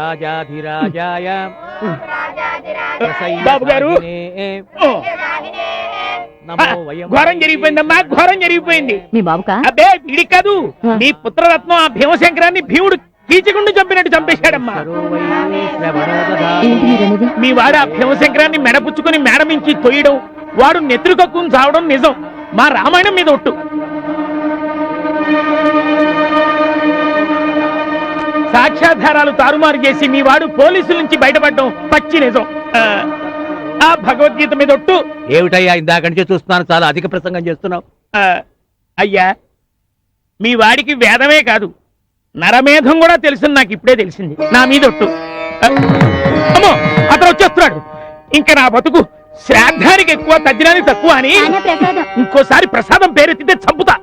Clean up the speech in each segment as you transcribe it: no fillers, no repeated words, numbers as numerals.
రాజాధిరాజాయ బాబు గారు ఘోరం జరిగిపోయిందమ్మా, ఘోరం జరిగిపోయింది. మీ బాబుకా? అబ్బే వీడి కాదు, మీ పుత్రరత్నం ఆ భీమశంకరాన్ని భీముడు కీచకుండా చంపినట్టు చంపేశాడమ్మా. మీ వాడు ఆ భీమశంకరాన్ని మెడపుచ్చుకుని మేడమించి తొయ్యడం, వాడు నెత్రుకక్కుని చావడం నిజం. మా రామాయణం మీద ఒట్టు. సాక్ష్యాధారాలు తారుమారు చేసి మీ వాడు పోలీసుల నుంచి బయటపడడం పచ్చి నిజం. ఆ భగవద్గీత మీద ఒట్టు. ఏమిటయ్యా ఇందాక నుంచి చూస్తున్నాను, చాలా అధిక ప్రసంగం చేస్తున్నావు. అయ్యా మీ వాడికి వేదమే కాదు నరమేధం కూడా తెలుసు, నాకు ఇప్పుడే తెలిసింది. నా మీద ఒట్టు. అమ్మో అతను వచ్చేస్తున్నాడు. ఇంకా నా బతుకు శ్రాద్ధానికి ఎక్కువ తద్దినానికి తక్కువ అని ఇంకోసారి ప్రసాదం పేరెత్తితే చంపుతా.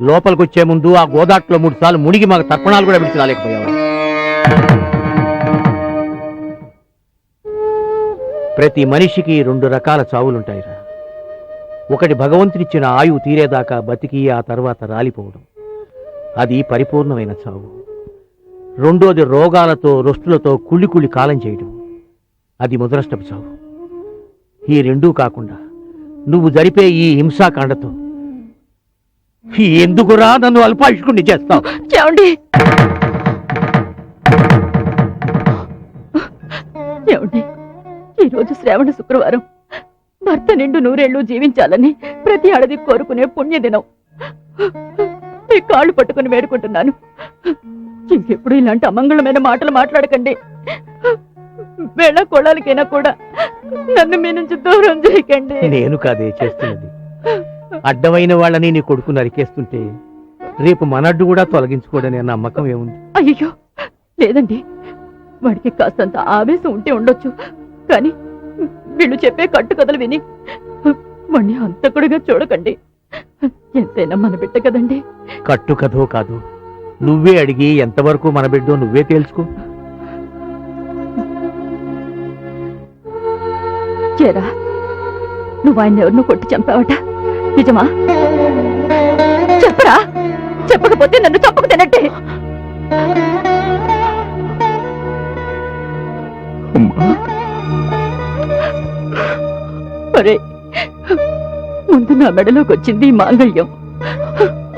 లోపలికి వచ్చే ముందు ఆ గోదాట్లో 3 సార్లు మునిగి మాకు తర్పణాలు కూడా విడిచి రాలేకపోయావు. ప్రతి మనిషికి 2 రకాల చావులుంటాయిరా. ఒకటి భగవంతుడిచ్చిన ఆయువు తీరేదాకా బతికి ఆ తర్వాత రాలిపోవడం, అది పరిపూర్ణమైన చావు. రెండోది రోగాలతో రొస్టులతో కుళ్ళి కాలం చేయడం, అది ముదరష్టపు చావు. ఈ రెండూ కాకుండా నువ్వు జరిపే ఈ హింసాకాండతో ఎందుకురా నన్ను అల్పాయుష్కుణ్ణి చేస్తావు? ఏమండి ఏమండి, ఈరోజు శ్రావణ శుక్రవారం, భర్త నిండు 100 ఏళ్ళు జీవించాలని ప్రతి ఆడది కోరుకునే పుణ్యదినం. మీ కాళ్ళు పట్టుకుని వేడుకుంటున్నాను, ఇంకెప్పుడు ఇలాంటి అమంగళమైన మాటలు మాట్లాడకండి. వేళ కోళాలకైనా కూడా నన్ను మీ నుంచి దూరం చేయకండి. నేను కాదే చేస్తున్నది. అడ్డమైన వాళ్ళని నీ కొడుకు నరికేస్తుంటే రేపు మనడ్డు కూడా తొలగించుకోడనే నమ్మకం ఏముంది? అయ్యో లేదండి, వాడికి కాస్తంత ఆవేశం ఉంటే ఉండొచ్చు, కానీ వీళ్ళు చెప్పే కట్టుకథలు విని వాణ్ణి హంతకుడిగా చూడకండి. ఎంతైనా మన బిడ్డ కదండి. కట్టుకథో కాదు, నువ్వే అడిగి ఎంతవరకు మన బిడ్డో నువ్వే తేల్చుకో. చేరా, నువ్వు ఆయన ఎవరినో కొట్టి చంపావట, నిజమా? చెప్పరా, చెప్పకపోతే నన్ను చంపకు తినట్టే. అరే, ముందు నా మెడలోకి వచ్చింది మాంగళ్యం,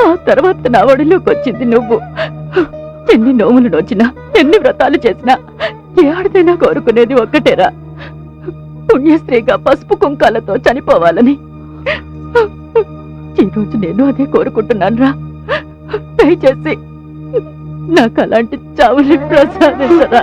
ఆ తర్వాత నా ఒడిలోకి వచ్చింది నువ్వు. ఎన్ని నోములు నోచినా, ఎన్ని వ్రతాలు చేసినా ఏ ఆడదైనా కోరుకునేది ఒక్కటేరా, పుణ్యస్త్రీగా పసుపు కుంకాలతో చనిపోవాలని. ఈరోజు నేను అదే కోరుకుంటున్నాను రా. దయచేసి నాకు అలాంటి చావుని ప్రసాదించరా.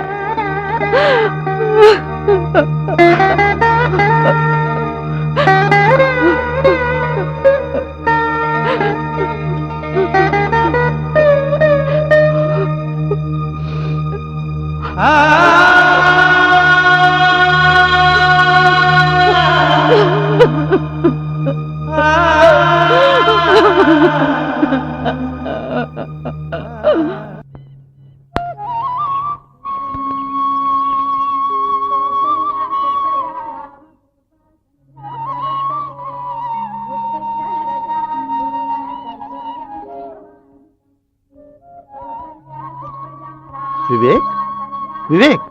వివేక్, వివేక్,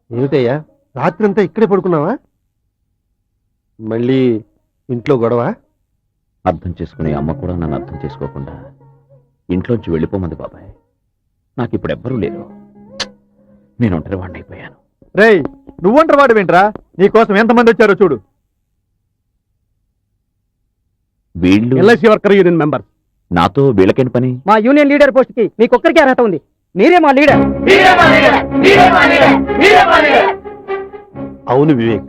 ఏమిటయ్యా రాత్రంతా ఇక్కడే పడుకున్నావా? మళ్ళీ ఇంట్లో గొడవ? అర్థం చేసుకునే అమ్మ కూడా నన్ను అర్థం చేసుకోకుండా ఇంట్లోంచి వెళ్ళిపోమంది బాబాయ్. నాకు ఇప్పుడు ఎవ్వరూ లేరు, నేను ఒంటరివాడిని అయిపోయాను. రేయ్, నువ్వు ఒంటరివాడు ఏంట్రా? నీకోసం ఎంతమంది వచ్చారో చూడు. వీళ్ళు ఎల్ఐసి వర్కర్ యూనియన్ మెంబర్. నాతో వీళ్ళకేంటి పని? మా యూనియన్ లీడర్ పోస్ట్ కి మీకొక్కరికి అర్హత ఉంది. మీరే మా లీడర్. అవును వివేక్,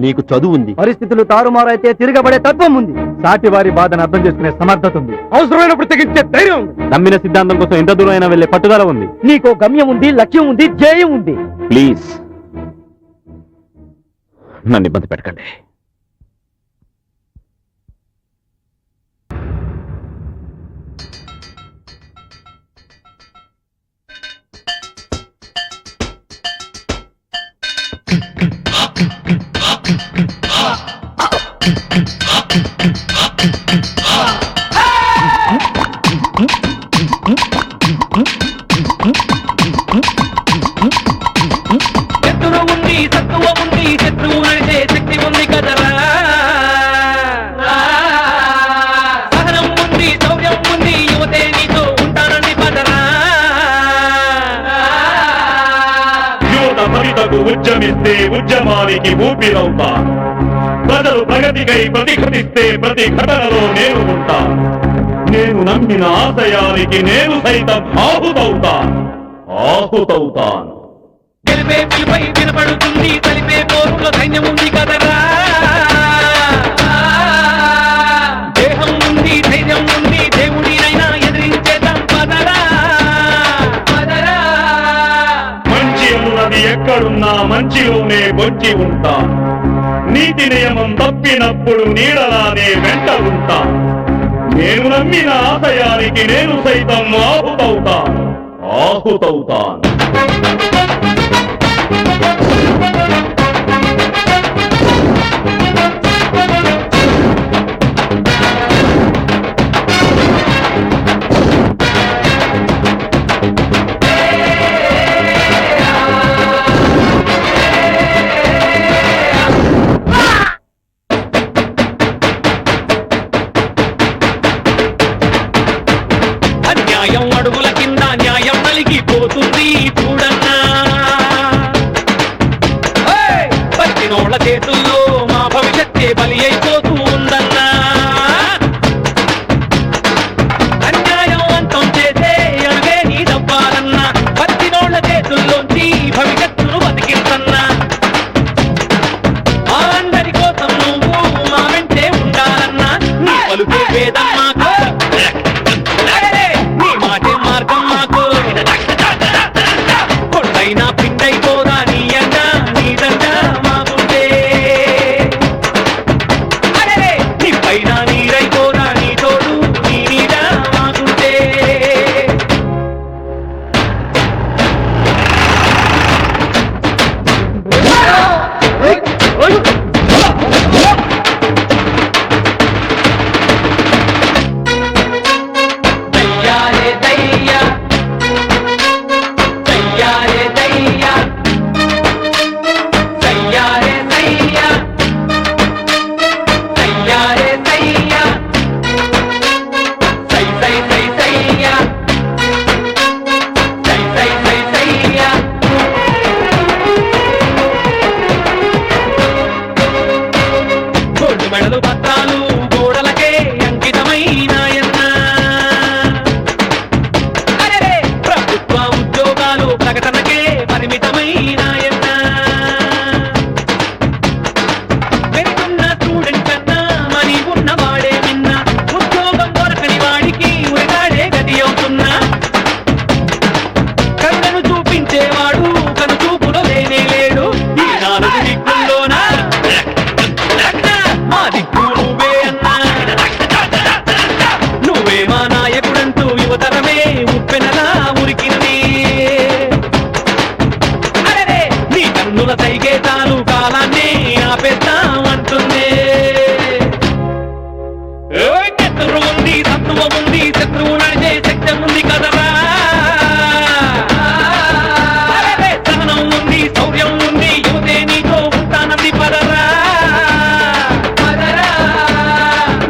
నీకు చదువు ఉంది, పరిస్థితులు తారుమారైతే తిరగబడే తత్వం ఉంది, సాటి వారి బాధను అర్థం చేసుకునే సమర్థత ఉంది, అవసరమైనప్పుడు తెగించే ధైర్యం ఉంది, నమ్మిన సిద్ధాంతం కోసం ఎంత దూరం అయినా వెళ్లే పట్టుదల ఉంది. నీకు గమ్యం ఉంది, లక్ష్యం ఉంది, ధ్యేయం ఉంది. ప్లీజ్ నన్ను ఇబ్బంది పెట్టకండి. అంటూ ఉద్యమిస్తే ఉద్యమానికి ఊపిరవుతా. ప్రజలు ప్రగతికై ప్రతిఘటిస్తే ప్రతి ఘటనలో నేను ఉంటా. నేను నమ్మిన ఆశయానికి నేను సైతం ఆహుతవుతాను. గెలిపే పిలుపై వినపడుతుంది తలిపే పోరులో సైన్యం ఉంది కదరా. దేహం ఉంది ధైర్యం ఉంది దేవుడినైనా ఎదిరించేద్దాం పదరా. మంచి ఉన్నది ఎక్కడున్నా మంచిలోనే బొచ్చి ఉంటా. నీతి నియమం తప్పినప్పుడు నీడలానే వెంట ఉంటా. నేను నమ్మిన ఆశయానికి నేను సైతం ఆహుతవుతాను. అన్యాయం అడుగుల కింద న్యాయం నలిగిపోతుంది చూడన్నా. పట్టినోళ్ల చేతుల్లో మా భవిష్యత్తే బలి అయిపోతూ ఉందన్నా. అన్యాయం అంతం చేసే అడుగే నీ దవ్వాలన్నా. పట్టినోళ్ల చేతుల్లోంచి భవిష్యత్తును బతికించన్నా. మా అందరి కోసం నువ్వు మా వెంటే ఉండాలన్నా. నీ పలుకే వేదం మాకు, నీ మాటే మార్గం మాకు. కొండైనా పిండైపోదా నీ అంట నీదంట మాకుంటే. నీ పైన నీరైపోదా నీ తోడు నీ నీడ మాకుంటే. దయ్యాలే దయ్యా, దయ్యాలే దయ్యా, దయ్యాలే దయ్యా, దయ్యాలే దయ్యా, సై సై సై సయ్యా, సై సై సై సయ్యా. గోల్డ్ మెడలు పత్రాలు గోడలకే అంకితమైనాయన్నా. ప్రభుత్వ ఉద్యోగాలు ప్రకటనకే పరిమితమైనాయన్నా. పెరుగున్న స్టూడెంట్ కన్నా మనీ ఉన్నవాడే విన్నా. ఉద్యోగం దొరకని వాడికి ఉరగాడే గతి అవుతున్నా. కళ్ళను చూపించేవాడు కను చూపులో లేనే లేడు. ఈ నాలుగు దిక్కుల్లోనా మా దిక్కు నువ్వే అన్నా. నువ్వే మా నాయకుడంటూ యువతరమే ఉప్పెనలా ఉరికినది. నీ కన్నుల సైగే తాను కాలాన్ని ఆపేస్తామంటుంది. శత్రువు ఉంది శత్రువు ఉంది శత్రువు నడిచే శక్తి ఉంది కదరా. సహనం ఉంది శౌర్యం ఉంది యువతే నీతో ఉంటానంది పదరా.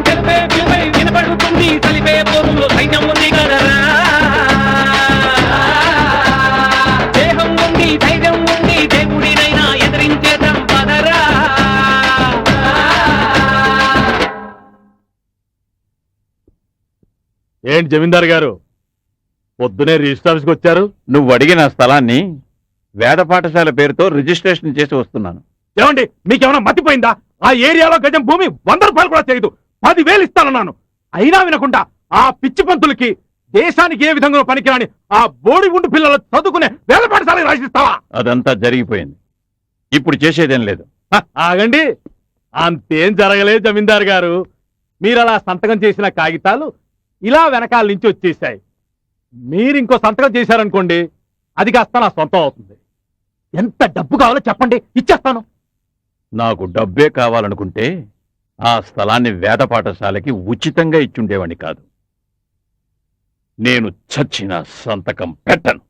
గెలిపే పిలుపై వినపడుతుంది తలిపే పోరులో సైన్యం ఉంది కదరా. దేహం ఉంది ధైర్యం ఉంది దేవుడినైనా ఎదిరించేద్దాం పదరా. ఏంటి జమీందార్ గారు పొద్దునే రిజిస్టర్ ఆఫీస్కి వచ్చారు? నువ్వు అడిగిన స్థలాన్ని వేద పాఠశాల పేరుతో రిజిస్ట్రేషన్ చేసి వస్తున్నాను. ఏమండి మీకేమైనా మతిపోయిందా? ఆ ఏరియాలో గజం భూమి 100 రూపాయలు కూడా చేయదు. 10,000 ఇస్తానన్నాను. అయినా వినకుండా ఆ పిచ్చి పంతులకి దేశానికి ఏ విధంగా పనికిరాని ఆ బోడి ఉండు పిల్లలు చదువుకునే వేద పాఠశాలకు రాసిస్తావా? అదంతా జరిగిపోయింది. ఇప్పుడు చేసేదేం లేదు. ఆగండి, అంతేం జరగలేదు జమీందార్ గారు. మీరు అలా సంతకం చేసిన కాగితాలు ఇలా వెనకాల నుంచి వచ్చేసాయి. మీరు ఇంకో సంతకం చేశారనుకోండి, అది కాస్త నా సొంతం అవుతుంది. ఎంత డబ్బు కావాలో చెప్పండి, ఇచ్చేస్తాను. నాకు డబ్బే కావాలనుకుంటే ఆ స్థలాన్ని వేద పాఠశాలకి ఉచితంగా ఇచ్చుండేవాణ్ణి కాదు. నేను చచ్చిన సంతకం పెట్టను.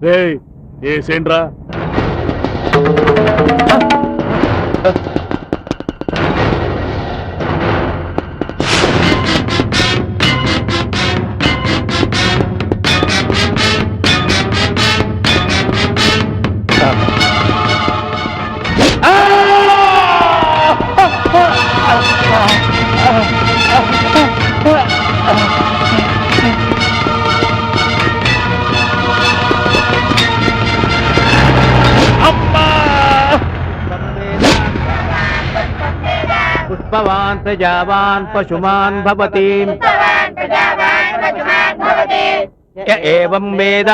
రేయ్, ఏసేంట్రా? భవాన్ ప్రజావాన్ పశుమాన్ భవతి య ఏవం వేద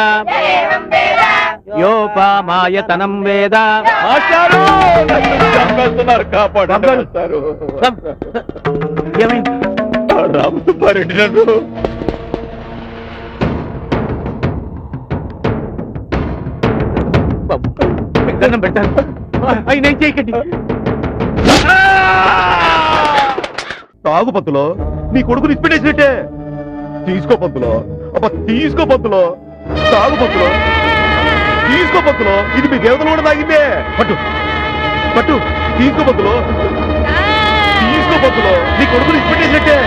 యోపామాయతనం వేద. మాస్టారు చంపేస్తున్నారు, కాపాడండి మాస్టారు. ఏమైంది? రామసుబ్బారెడ్డి నన్ను బాబు, మీకు దండం పెడతాను. ఆయన ఏం చేయకండి. తాగు పంతులో, నీ కొడుకుని ఇప్పిడేసినట్టే. తీసుకో పంతులో, అబ్బా తీసుకో పంతులో, తాగు పంతులో, తీసుకో పంతులో, ఇది మీ దేవతలు కూడా తాగిందే. పట్టు పట్టు, తీసుకో పంతులో, తీసుకో పంతులో, నీ కొడుకుని ఇప్పిడేసినట్టే.